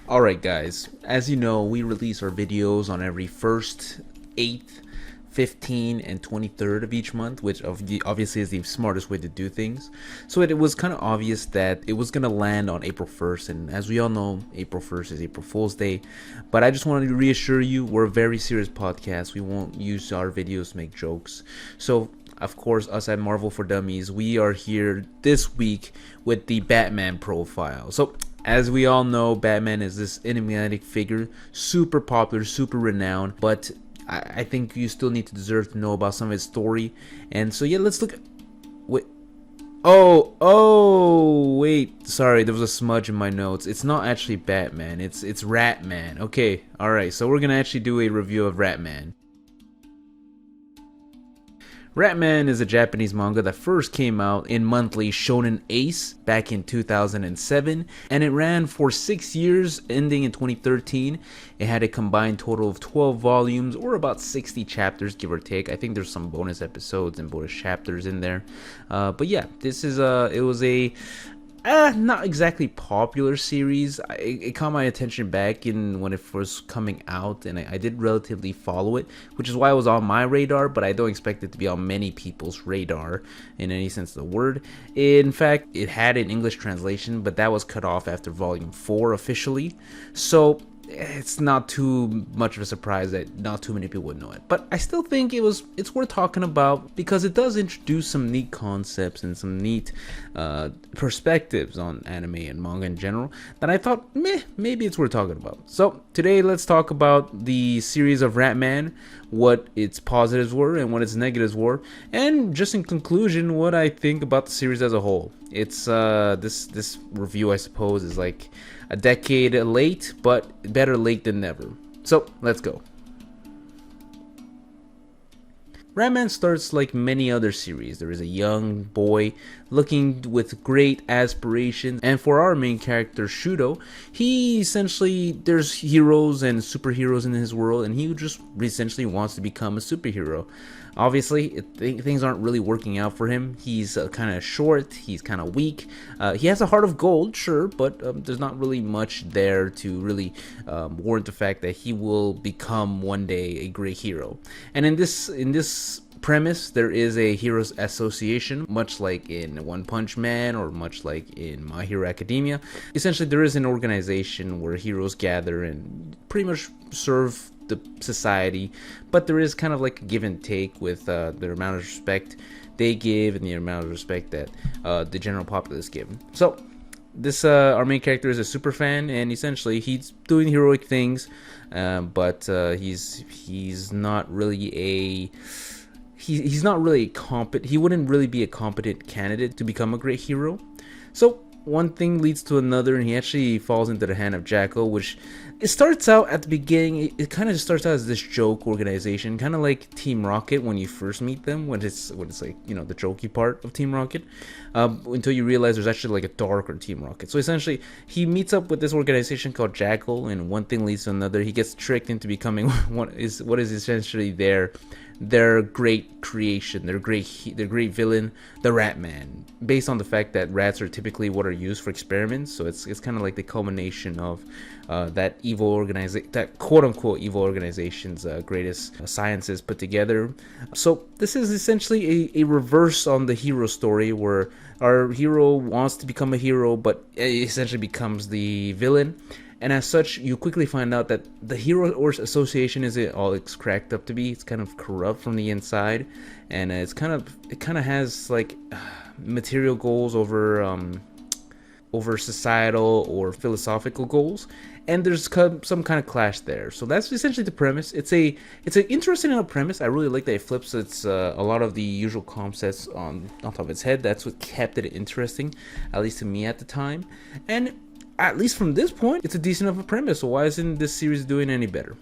Alright guys, as you know, we release our videos on every 1st, 8th, 15th, and 23rd of each month, which obviously is the smartest way to do things. So it was kind of obvious that it was going to land on April 1st, and as we all know, April 1st is April Fool's Day. But I just wanted to reassure you, we're a very serious podcast. We won't use our videos to make jokes. So of course, us at Marvel for Dummies, we are here this week with the Batman profile. So as we all know, Batman is this enigmatic figure, super popular, super renowned, but I think you still need to deserve to know about some of his story. And so yeah, let's look at... Wait. Wait. Sorry, there was a smudge in my notes. It's not actually Batman, it's Ratman. Okay, alright, so we're gonna actually do a review of Ratman. Ratman is a Japanese manga that first came out in monthly Shonen Ace back in 2007, and it ran for 6 years, ending in 2013. It had a combined total of 12 volumes, or about 60 chapters, give or take. I think there's some bonus episodes and bonus chapters in there. But yeah, it was a not exactly popular series. It caught my attention back in when it first coming out, and I did relatively follow it, which is why it was on my radar, but I don't expect it to be on many people's radar in any sense of the word. In fact, it had an English translation, but that was cut off after volume 4 officially, so it's not too much of a surprise that not too many people would know it. But I still think it's worth talking about because it does introduce some neat concepts and some neat perspectives on anime and manga in general that I thought maybe it's worth talking about. So today let's talk about the series of Ratman, what its positives were and what its negatives were, and just in conclusion what I think about the series as a whole. It's this review, I suppose, is like a decade late, but better late than never. So let's go. Ratman starts like many other series. There is a young boy looking with great aspirations, and for our main character Shudo, there's heroes and superheroes in his world, and he just essentially wants to become a superhero. Obviously, things aren't really working out for him. He's kind of short, he's kind of weak. He has a heart of gold, sure, but there's not really much there to really warrant the fact that he will become one day a great hero. And in this premise, there is a heroes association, much like in One Punch Man or much like in My Hero Academia. Essentially, there is an organization where heroes gather and pretty much serve the society, but there is kind of like a give and take with the amount of respect they give and the amount of respect that the general populace give. So this our main character is a super fan, and essentially he's doing heroic things, but he's not really he's not really competent. He wouldn't really be a competent candidate to become a great hero. So one thing leads to another, and he actually falls into the hand of Jackal, which it starts out at the beginning. It kind of just starts out as this joke organization, kind of like Team Rocket when you first meet them, when it's like, you know, the jokey part of Team Rocket, until you realize there's actually like a darker Team Rocket. So essentially, he meets up with this organization called Jackal, and one thing leads to another. He gets tricked into becoming what is essentially their great creation, their great villain, the Ratman, based on the fact that rats are typically what are used for experiments. So it's kind of like the culmination of that quote unquote evil organization's greatest sciences put together. So this is essentially a reverse on the hero story, where our hero wants to become a hero, but essentially becomes the villain. And as such, you quickly find out that the hero or association isn't all it's cracked up to be. It's kind of corrupt from the inside, and it kind of has like material goals over societal or philosophical goals, and there's some kind of clash there. So that's essentially the premise. It's an interesting enough premise. I really like that it flips a lot of the usual concepts on top of its head. That's what kept it interesting, at least to me at the time. And at least from this point, it's a decent enough premise, so why isn't this series doing any better?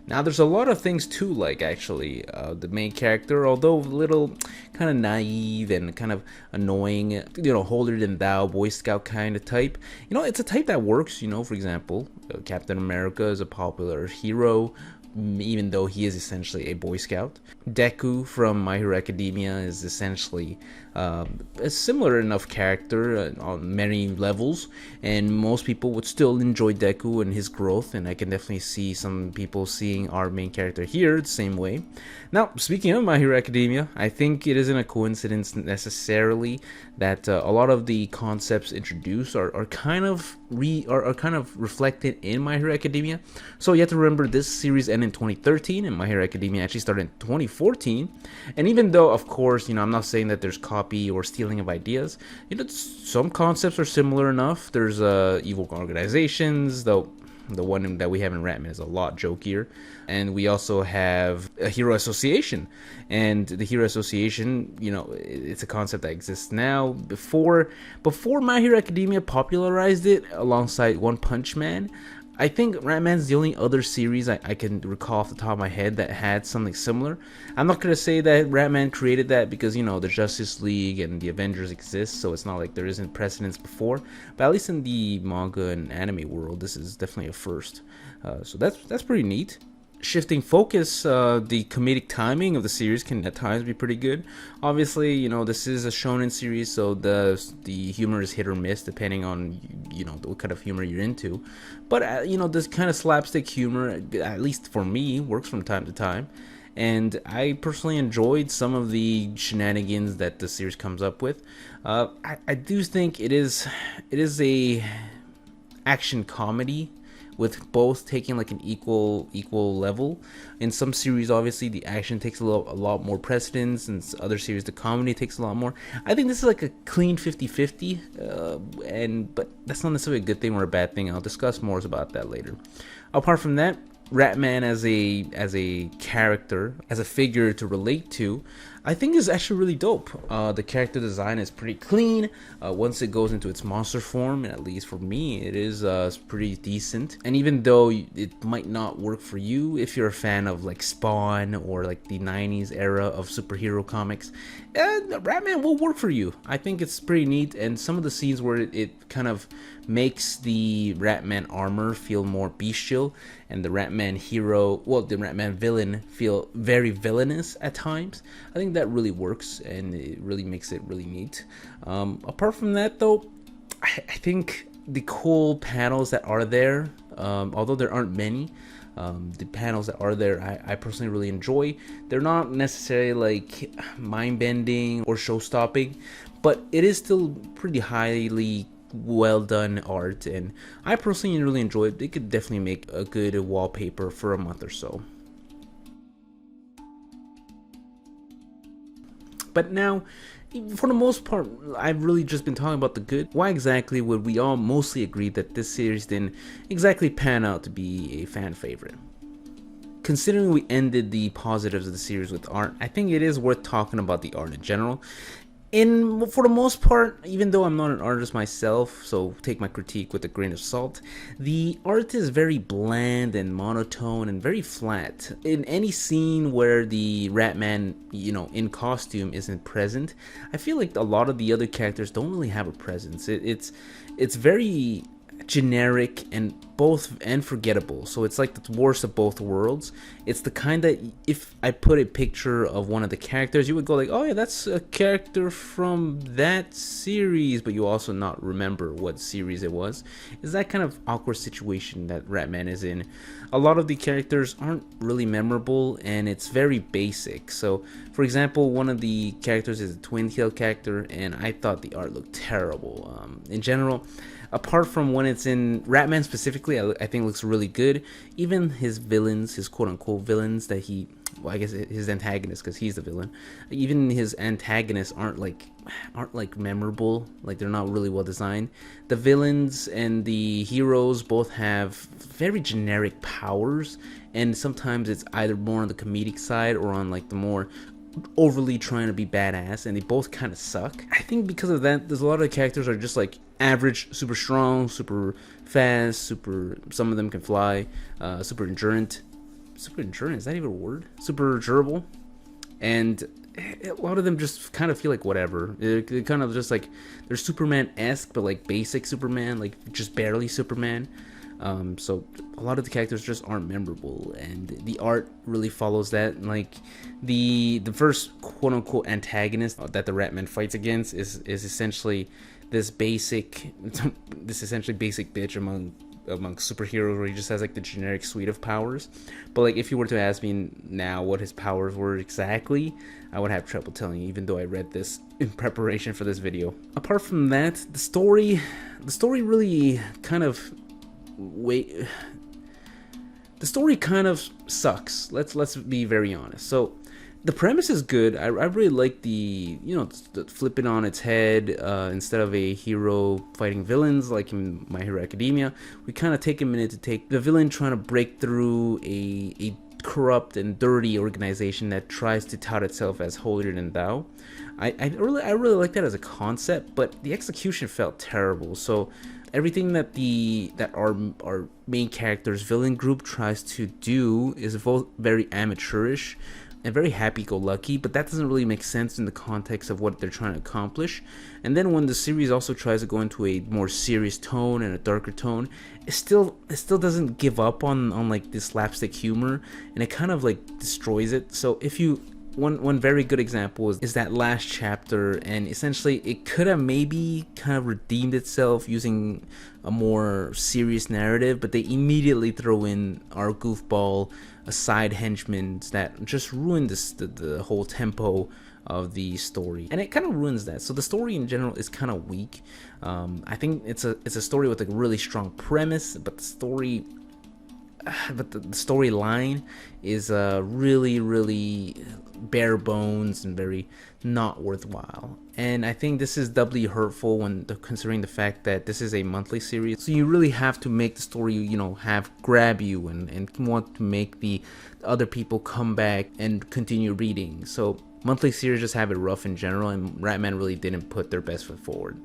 Now, there's a lot of things too, like actually the main character, although a little kind of naive and kind of annoying, you know, holier than thou, Boy Scout kind of type. You know, it's a type that works. You know, for example, Captain America is a popular hero even though he is essentially a Boy Scout. Deku from My Hero Academia is essentially a similar enough character on many levels, and most people would still enjoy Deku and his growth, and I can definitely see some people seeing our main character here the same way. Now, speaking of My Hero Academia, I think it isn't a coincidence necessarily that a lot of the concepts introduced are kind of reflected in My Hero Academia. So you have to remember this series ended in 2013, and My Hero Academia actually started in 2014. And even though, of course, I'm not saying that there's copy or stealing of ideas, some concepts are similar enough. There's evil organizations, though the one that we have in Ratman is a lot jokier. And we also have a Hero Association. And the Hero Association, it's a concept that exists now. Before My Hero Academia popularized it alongside One Punch Man, I think Ratman's the only other series I can recall off the top of my head that had something similar. I'm not going to say that Ratman created that because, the Justice League and the Avengers exist, so it's not like there isn't precedence before. But at least in the manga and anime world, this is definitely a first. So that's pretty neat. Shifting focus, the comedic timing of the series can at times be pretty good. Obviously, this is a shonen series, so the humor is hit or miss depending on what kind of humor you're into. But this kind of slapstick humor, at least for me, works from time to time. And I personally enjoyed some of the shenanigans that the series comes up with. I do think it is a action comedy, with both taking like an equal level. In some series, obviously, the action takes a lot more precedence, and other series, the comedy takes a lot more. I think this is like a clean 50-50, but that's not necessarily a good thing or a bad thing. I'll discuss more about that later. Apart from that, Ratman as a character, as a figure to relate to, I think is actually really dope. The character design is pretty clean. Once it goes into its monster form, at least for me, it is pretty decent. And even though it might not work for you if you're a fan of like Spawn or like the 90s era of superhero comics, Ratman will work for you. I think it's pretty neat, and some of the scenes where it kind of makes the Ratman armor feel more bestial, and the Ratman villain feel very villainous at times. I think that really works, and it really makes it really neat. Apart from that, though, I think the cool panels that are there, although there aren't many, the panels that are there, I personally really enjoy. They're not necessarily like mind-bending or show-stopping, but it is still pretty highly well done art, and I personally really enjoy it. They could definitely make a good wallpaper for a month or so. But now, for the most part, I've really just been talking about the good. Why exactly would we all mostly agree that this series didn't exactly pan out to be a fan favorite? Considering we ended the positives of the series with art, I think it is worth talking about the art in general. And for the most part, even though I'm not an artist myself, so take my critique with a grain of salt, the art is very bland and monotone and very flat. In any scene where the Ratman, in costume isn't present, I feel like a lot of the other characters don't really have a presence. It's very generic and forgettable, so it's like the worst of both worlds. It's the kind that if I put a picture of one of the characters, you would go like, oh yeah, that's a character from that series, but you also not remember what series it was. It's that kind of awkward situation that Ratman is in. A lot of the characters aren't really memorable, and it's very basic. So for example, one of the characters is a twin tail character, and I thought the art looked terrible. In general, apart from when it's in Ratman specifically, I think looks really good. Even his villains, his quote-unquote villains that I guess his antagonists, because he's the villain. Even his antagonists aren't like memorable. Like, they're not really well designed. The villains and the heroes both have very generic powers, and sometimes it's either more on the comedic side or on like the more overly trying to be badass, and they both kind of suck. I think because of that, there's a lot of characters are just like average, super strong, super fast, some of them can fly, super endurant, is that even a word? Super durable, and a lot of them just kind of feel like whatever. They're kind of just like, they're Superman-esque, but like basic Superman, like just barely Superman. So a lot of the characters just aren't memorable, and the art really follows that. Like the first quote unquote antagonist that the Ratman fights against is essentially this essentially basic bitch among superheroes, where he just has like the generic suite of powers. But like if you were to ask me now what his powers were exactly, I would have trouble telling you, even though I read this in preparation for this video. Apart from that, the story really kind of the story kind of sucks. Let's be very honest. So the premise is good. I really like the flip it on its head. Instead of a hero fighting villains like in My Hero Academia, we kind of take a minute to take the villain trying to break through a corrupt and dirty organization that tries to tout itself as holier than thou. I really like that as a concept, but the execution felt terrible. So everything that our main character's villain group tries to do is both very amateurish and very happy-go-lucky, but that doesn't really make sense in the context of what they're trying to accomplish. And then when the series also tries to go into a more serious tone and a darker tone, it still doesn't give up on like this slapstick humor, and it kind of like destroys it. So if you one very good example is that last chapter, and essentially it could have maybe kind of redeemed itself using a more serious narrative, but they immediately throw in our goofball side henchmen that just ruin the whole tempo of the story, and it kind of ruins that. So the story in general is kind of weak. I think it's a story with a really strong premise, but the storyline is really bare bones and very not worthwhile. And I think this is doubly hurtful when considering the fact that this is a monthly series, so you really have to make the story have grab you and want to make the other people come back and continue reading. So monthly series just have it rough in general, and Ratman really didn't put their best foot forward.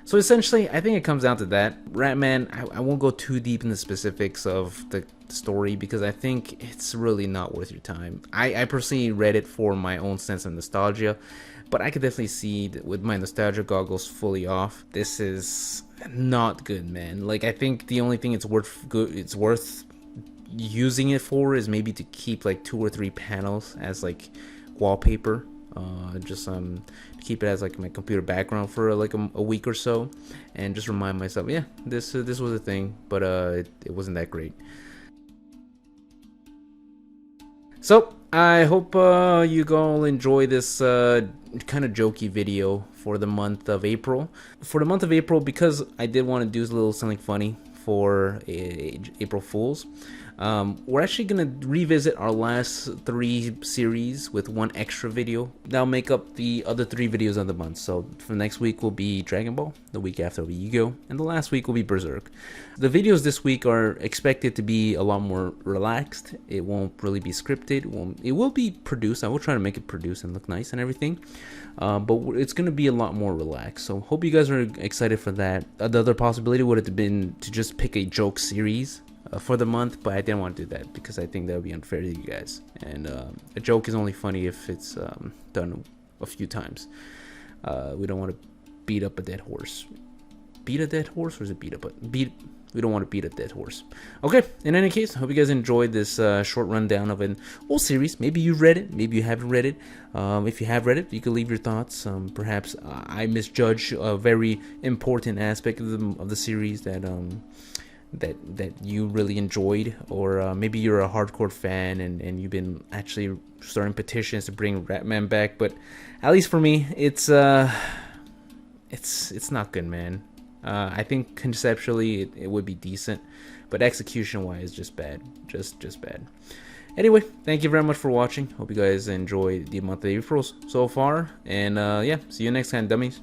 So essentially, I think it comes down to that. Ratman, I won't go too deep in the specifics of the story because I think it's really not worth your time. I personally read it for my own sense of nostalgia, but I could definitely see that with my nostalgia goggles fully off, this is not good, man. Like, I think the only thing it's worth using it for is maybe to keep like 2 or 3 panels as like wallpaper. Just keep it as like my computer background for like a week or so, and just remind myself, yeah, this was a thing, but it wasn't that great. So I hope you all enjoy this kind of jokey video for the month of April. Because I did want to do a little something funny for April Fools. We're actually gonna revisit our last 3 series with 1 extra video. That'll make up the other 3 videos of the month. So for next week will be Dragon Ball, the week after will be Yu-Gi-Oh, and the last week will be Berserk. The videos this week are expected to be a lot more relaxed. It won't really be scripted. It will be produced. I will try to make it produced and look nice and everything. But it's gonna be a lot more relaxed. So hope you guys are excited for that. The other possibility would have been to just pick a joke series for the month, but I didn't want to do that because I think that would be unfair to you guys, and a joke is only funny if it's done a few times. We don't want to beat up a dead horse. Beat a dead horse, or is it beat up a beat? We don't want to beat a dead horse. Okay, in any case, I hope you guys enjoyed this short rundown of an old series. Maybe you read it, maybe you haven't read it. If you have read it, you can leave your thoughts. Perhaps I misjudged a very important aspect of the series that you really enjoyed, or maybe you're a hardcore fan and you've been actually starting petitions to bring Ratman back. But at least for me, it's not good, man. I think conceptually it would be decent, but execution wise, just bad, just bad. Anyway, thank you very much for watching. Hope you guys enjoy the month of April so far, and yeah, see you next time, dummies.